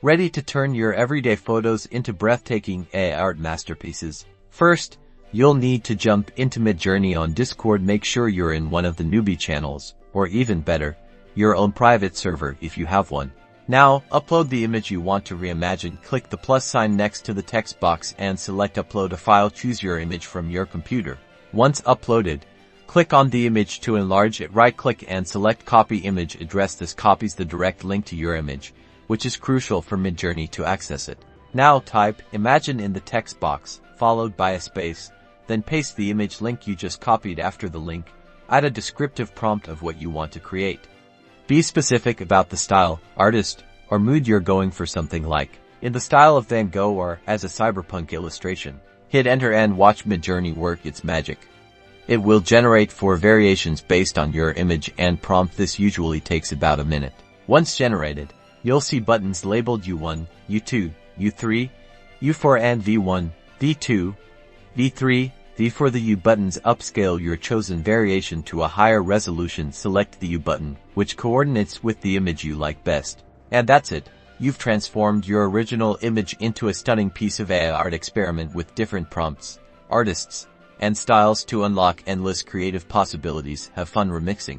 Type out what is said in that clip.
ready to turn your everyday photos into breathtaking AI art masterpieces. First, you'll need to jump into Midjourney on Discord. Make sure you're in one of the newbie channels, or even better, your own private server if you have one. Now, upload the image you want to reimagine. Click the plus sign next to the text box and select Upload a file. Choose your image from your computer. Once uploaded, click on the image to enlarge it. Right-click and select Copy Image Address. This copies the direct link to your image, which is crucial for Midjourney to access it. Now type Imagine in the text box, followed by a space, then paste the image link you just copied. After the link, add a descriptive prompt of what you want to create. Be specific about the style, artist, or mood you're going for. Something like in the style of Van Gogh or as a cyberpunk illustration. Hit enter and watch Midjourney work its magic. It will generate 4 variations based on your image and prompt. This usually takes about a minute. Once generated, you'll see buttons labeled U1, U2, U3, U4 and V1, V2, V3, V4. The U buttons upscale your chosen variation to a higher resolution. Select the U button, which coordinates with the image you like best. And that's it. You've transformed your original image into a stunning piece of AI art. Experiment with different prompts, artists, and styles to unlock endless creative possibilities. Have fun remixing.